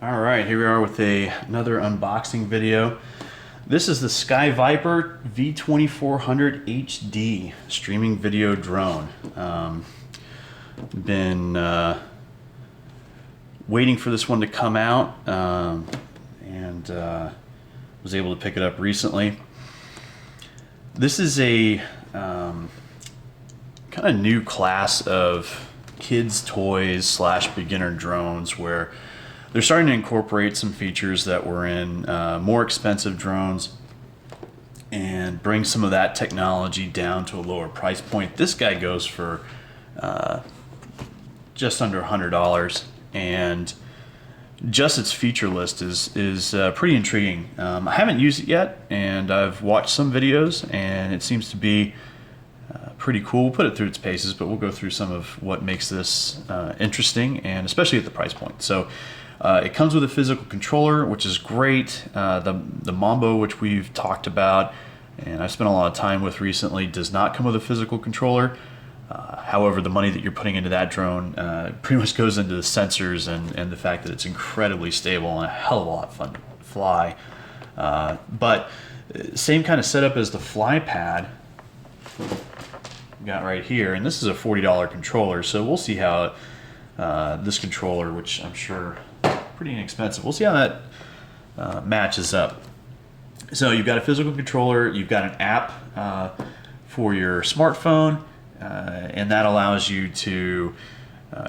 All right, here we are with another unboxing video. This is the Sky Viper V2400HD streaming video drone. Been waiting for this one to come out and was able to pick it up recently. This is a kind of new class of kids toys slash beginner drones where they're starting to incorporate some features that were in more expensive drones and bring some of that technology down to a lower price point. This guy goes for just under $100, and just its feature list is pretty intriguing. I haven't used it yet, and I've watched some videos, and it seems to be pretty cool. We'll put it through its paces, but we'll go through some of what makes this interesting, and especially at the price point. So it comes with a physical controller, which is great. The Mambo, which we've talked about and I've spent a lot of time with recently, does not come with a physical controller. However, the money that you're putting into that drone pretty much goes into the sensors and the fact that it's incredibly stable and a hell of a lot of fun to fly. But same kind of setup as the fly pad got right here, and this is a $40 controller, so we'll see how this controller, which I'm sure pretty inexpensive, we'll see how that matches up. So you've got a physical controller, you've got an app for your smartphone, and that allows you to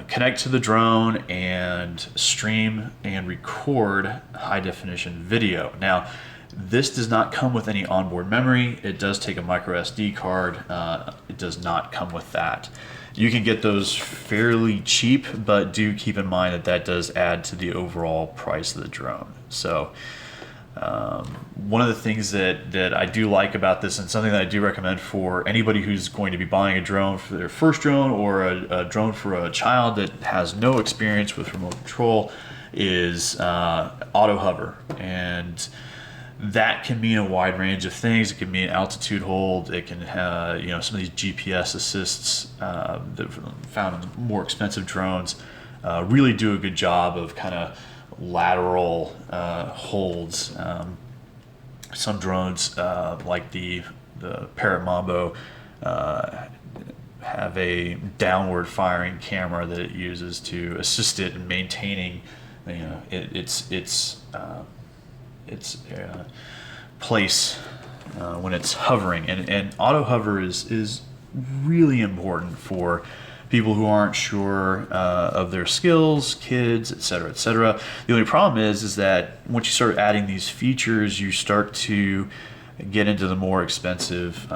connect to the drone and stream and record high definition video. Now, this does not come with any onboard memory. It does take a micro SD card. It does not come with that. You can get those fairly cheap, but do keep in mind that that does add to the overall price of the drone. So one of the things that I do like about this, and something that I do recommend for anybody who's going to be buying a drone for their first drone, or a drone for a child that has no experience with remote control, is auto hover. And that can mean a wide range of things. It can mean altitude hold. It can have, some of these GPS assists that are found in more expensive drones really do a good job of kind of lateral holds. Some drones, like the Parrot Mambo, have a downward firing camera that it uses to assist it in maintaining, its place when it's hovering, and auto hover is really important for people who aren't sure of their skills, kids, etc., etc. The only problem is that once you start adding these features, you start to get into the more expensive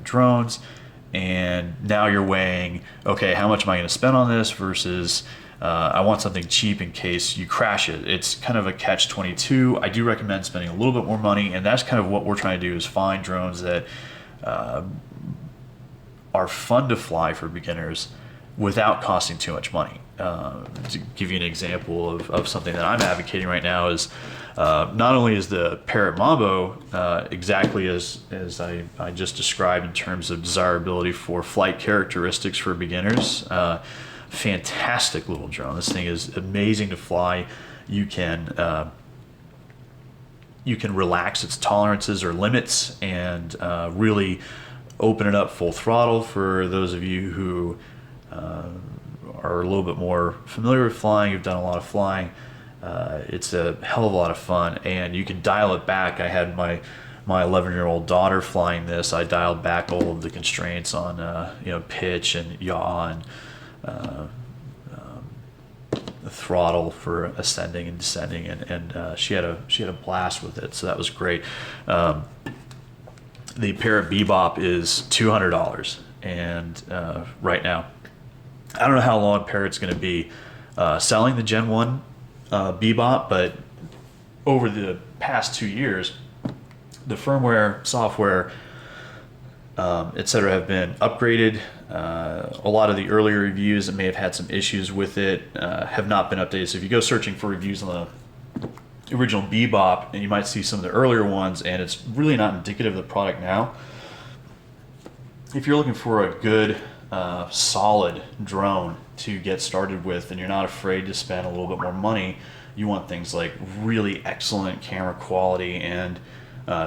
drones, and now you're weighing, okay, how much am I going to spend on this versus I want something cheap in case you crash it. It's kind of a catch-22. I do recommend spending a little bit more money, and that's kind of what we're trying to do, is find drones that are fun to fly for beginners without costing too much money. To give you an example of something that I'm advocating right now is not only is the Parrot Mambo exactly as I just described in terms of desirability for flight characteristics for beginners, fantastic little drone. This thing is amazing to fly. You can relax its tolerances or limits and really open it up full throttle for those of you who are a little bit more familiar with flying, you've done a lot of flying. It's a hell of a lot of fun, and you can dial it back. I had my 11-year-old daughter flying this. I dialed back all of the constraints on pitch and yaw and the throttle for ascending and descending, and she had a blast with it, so that was great. The Parrot Bebop is $200, and right now, I don't know how long Parrot's going to be selling the Gen 1 Bebop, but over the past 2 years, the firmware, software, etc. have been upgraded. A lot of the earlier reviews that may have had some issues with it have not been updated. So if you go searching for reviews on the original Bebop, and you might see some of the earlier ones, and it's really not indicative of the product now. If you're looking for a good solid drone to get started with, and you're not afraid to spend a little bit more money, you want things like really excellent camera quality and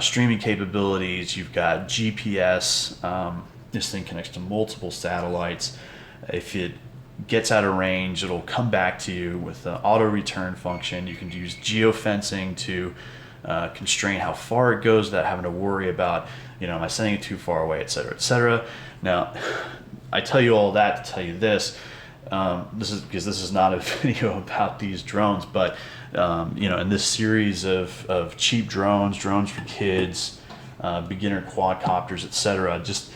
streaming capabilities. You've got GPS. This thing connects to multiple satellites. If it gets out of range, it'll come back to you with the auto return function. You can use geofencing to constrain how far it goes without having to worry about, am I sending it too far away, et cetera, et cetera. Now, I tell you all that to tell you this. This is because this is not a video about these drones, but in this series of cheap drones for kids, beginner quadcopters, etc., just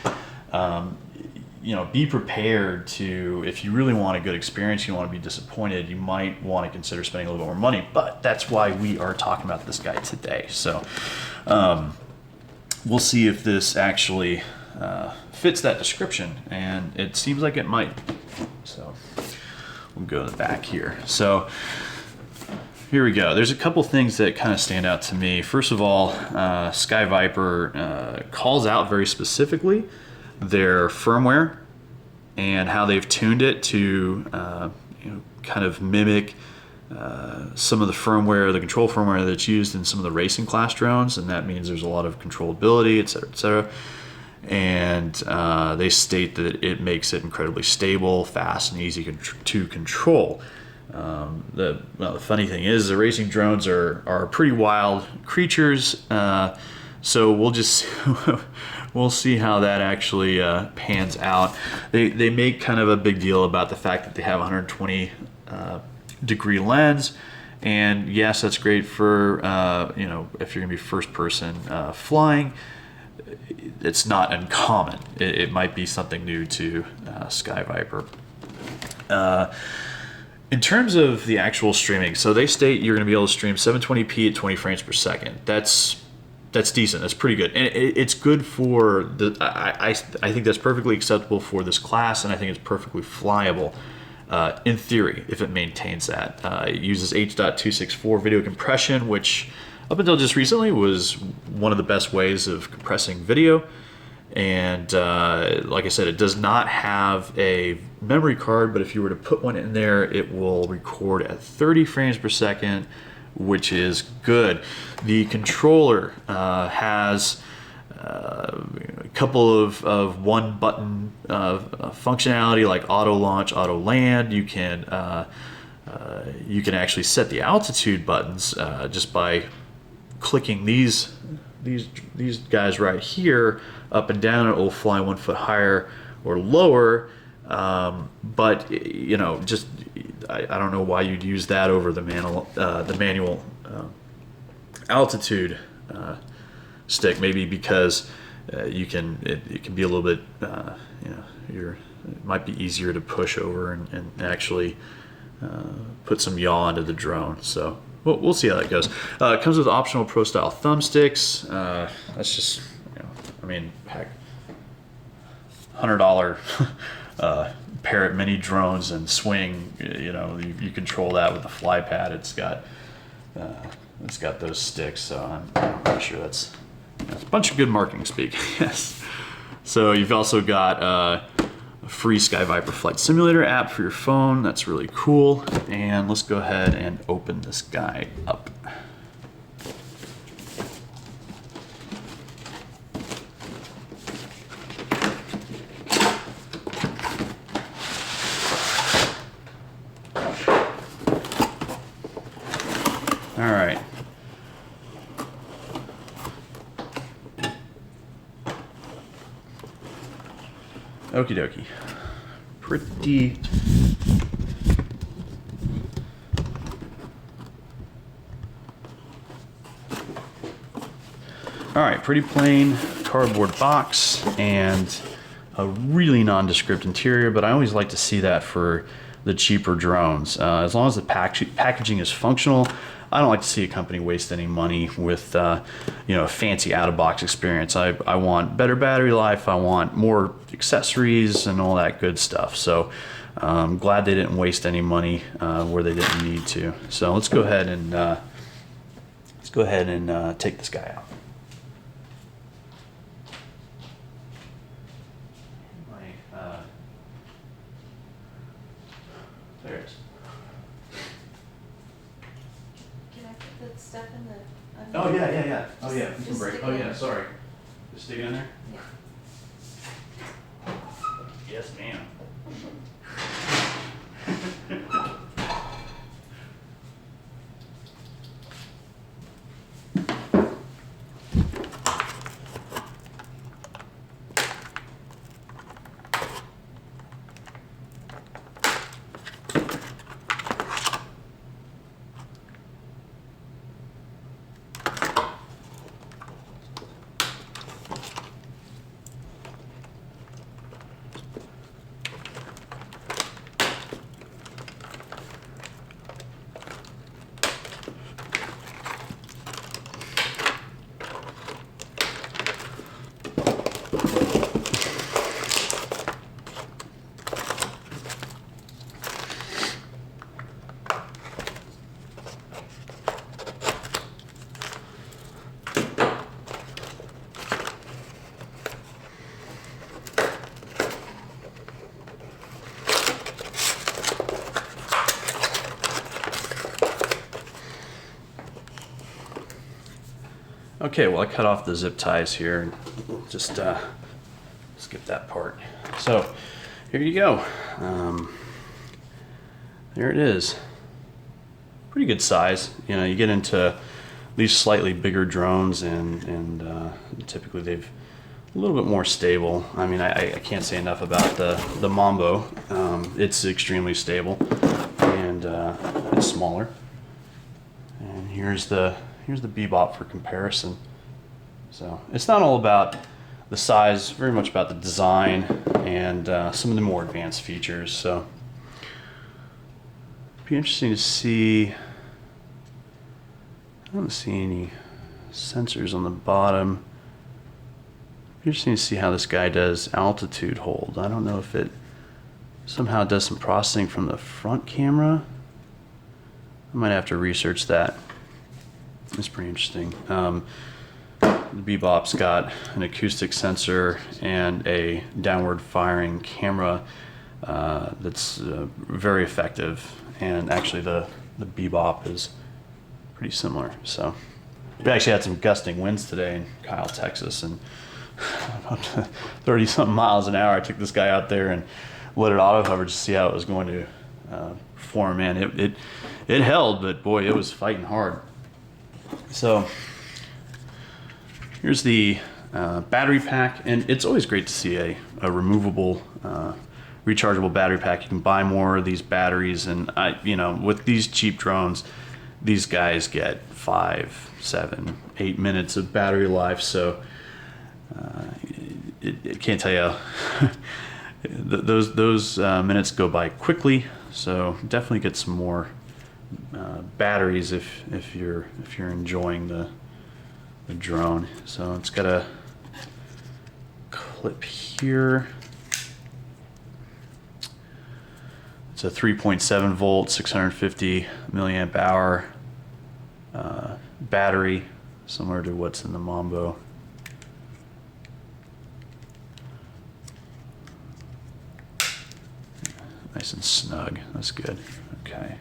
be prepared to, if you really want a good experience, you don't want to be disappointed, you might want to consider spending a little bit more money. But that's why we are talking about this guy today. So we'll see if this actually fits that description, and it seems like it might. So we'll go to the back here. So here we go. There's a couple things that kind of stand out to me. First of all, Sky Viper calls out very specifically their firmware and how they've tuned it to kind of mimic some of the firmware, the control firmware that's used in some of the racing class drones, and that means there's a lot of controllability, et cetera, et cetera. And they state that it makes it incredibly stable, fast, and easy to control. The funny thing is, the racing drones are pretty wild creatures, so we'll see how that actually pans out. They make kind of a big deal about the fact that they have 120 degree lens, and yes, that's great for if you're gonna be first person flying. It's not uncommon. It might be something new to Sky Viper. In terms of the actual streaming, so they state you're going to be able to stream 720p at 20 frames per second. That's decent. That's pretty good, and it's good for the. I think that's perfectly acceptable for this class, and I think it's perfectly flyable. In theory, if it maintains that. It uses H.264 video compression, which up until just recently was one of the best ways of compressing video. And like I said, it does not have a memory card, but if you were to put one in there, it will record at 30 frames per second, which is good. The controller has a couple of one button functionality, like auto launch, auto land. You can actually set the altitude buttons just by clicking these guys right here up and down. It will fly 1 foot higher or lower, but just I don't know why you'd use that over the manual altitude stick. Maybe because it can be a little bit it might be easier to push over and actually put some yaw into the drone. So we'll see how that goes. It comes with optional pro style thumbsticks. That's just, heck, $100 Parrot mini drones and swing. You control that with a fly pad. It's got those sticks. So I'm pretty sure that's a bunch of good marketing speak. Yes. So you've also got a free Sky Viper Flight Simulator app for your phone. That's really cool. And let's go ahead and open this guy up. All right. Okie dokie. Pretty. All right, pretty plain cardboard box and a really nondescript interior, but I always like to see that for the cheaper drones. As long as the packaging is functional, I don't like to see a company waste any money with a fancy out-of-box experience. I want better battery life. I want more accessories and all that good stuff. So I'm glad they didn't waste any money where they didn't need to. So let's go ahead and take this guy out. There it is. Can I put the stuff in the oven? Oh yeah. Oh yeah, we can Just break. stick Oh it yeah, in. sorry. Just stick it in there? Yeah. Yes, ma'am. Okay, well I cut off the zip ties here and just skip that part. So here you go. There it is. Pretty good size. You know, you get into these slightly bigger drones and typically they've a little bit more stable. I mean, I can't say enough about the Mambo. It's extremely stable and it's smaller. And here's the Bebop for comparison. So it's not all about the size, very much about the design and some of the more advanced features. So it'd be interesting to see. I don't see any sensors on the bottom. It'd be interesting to see how this guy does altitude hold. I don't know if it somehow does some processing from the front camera. I might have to research that. It's pretty interesting. The Bebop's got an acoustic sensor and a downward firing camera that's very effective. And actually the Bebop is pretty similar. So we actually had some gusting winds today in Kyle, Texas, and up to 30 something miles an hour. I took this guy out there and let it auto hover just to see how it was going to perform. Man, it held, but boy, it was fighting hard. So here's the battery pack, and it's always great to see a removable rechargeable battery pack. You can buy more of these batteries, and with these cheap drones, these guys get 5, 7, 8 minutes of battery life. So it can't tell you those minutes go by quickly. So definitely get some more batteries if you're enjoying the drone. So it's got a clip here. It's a 3.7 volt, 650 milliamp hour battery, similar to what's in the Mambo. Nice and snug. That's good. Okay.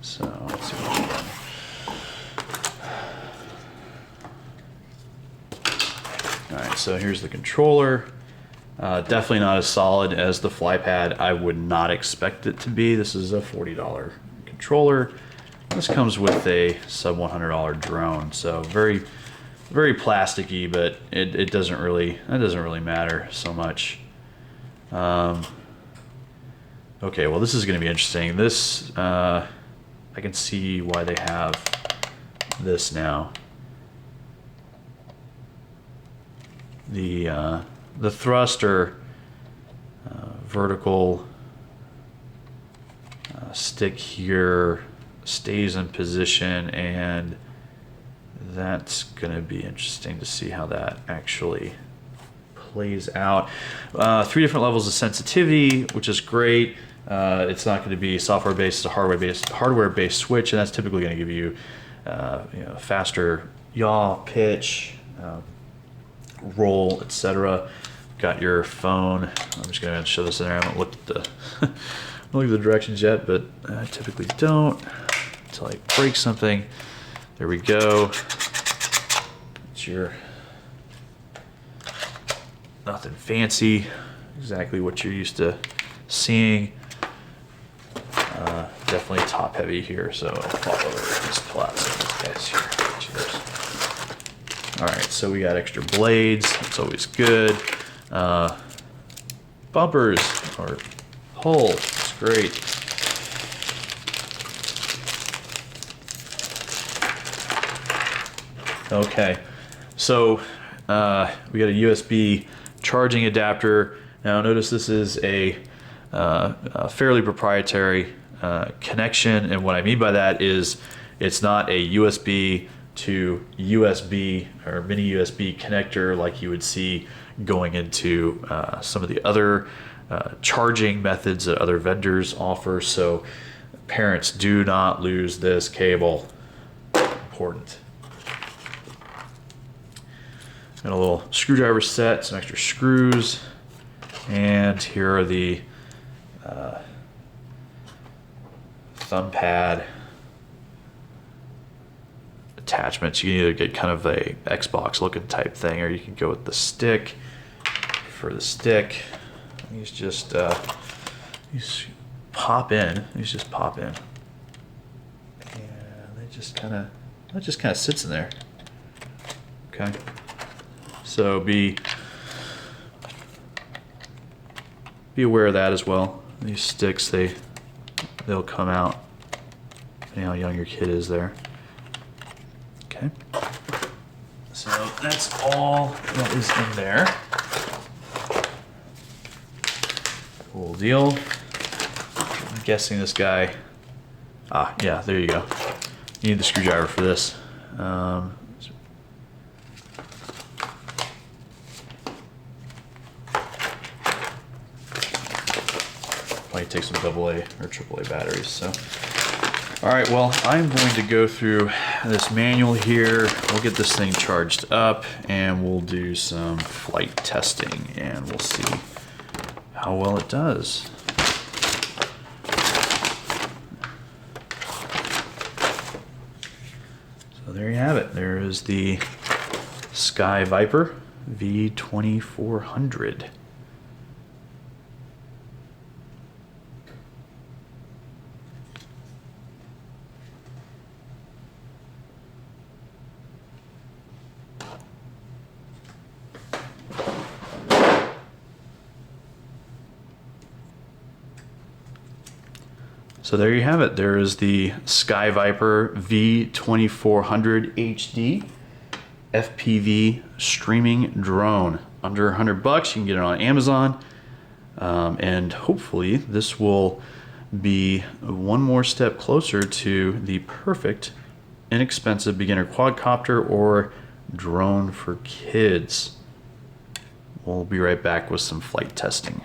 So let's see what we got. All right, so here's the controller. Definitely not as solid as the FlyPad. I would not expect it to be. This is a $40 controller. This comes with a sub $100 drone, so very, very plasticky, but it doesn't really matter so much. Okay, well this is going to be interesting. This I can see why they have this now. The thruster vertical stick here stays in position, and that's going to be interesting to see how that actually plays out. 3 different levels of sensitivity, which is great. It's not going to be software-based, it's a hardware-based switch, and that's typically going to give you, faster yaw, pitch, roll, etc. got your phone. I'm just gonna show this in there. I haven't looked at the look at the directions yet, but I typically don't until I break something. There we go. It's your nothing fancy, exactly what you're used to seeing. Definitely top heavy here, so I'll pop over, just pull out some of these guys here. Cheers. All right, so we got extra blades. That's always good. Bumpers or hull. It's great. Okay, so we got a USB charging adapter. Now notice this is a fairly proprietary connection, and what I mean by that is it's not a USB to USB or mini USB connector like you would see going into some of the other charging methods that other vendors offer. So parents, do not lose this cable. Important. Got a little screwdriver set, some extra screws, and here are the thumb pad attachments. You can either get kind of a Xbox looking type thing, or you can go with the stick. For the stick, these just pop in. These just pop in, and it just kind of sits in there. Okay, so be aware of that as well. These sticks, they'll come out depending how young your kid is there. Okay, so that's all that is in there. Cool deal. I'm guessing this guy, yeah, there you go. You need the screwdriver for this. Probably take some AA or AAA batteries. So, all right, well, I'm going to go through this manual here. We'll get this thing charged up and we'll do some flight testing and we'll see how well it does. So there you have it. There is the Sky Viper V2400. So there you have it. There is the Sky Viper V2400HD FPV streaming drone. Under $100, you can get it on Amazon. And hopefully this will be one more step closer to the perfect, inexpensive beginner quadcopter or drone for kids. We'll be right back with some flight testing.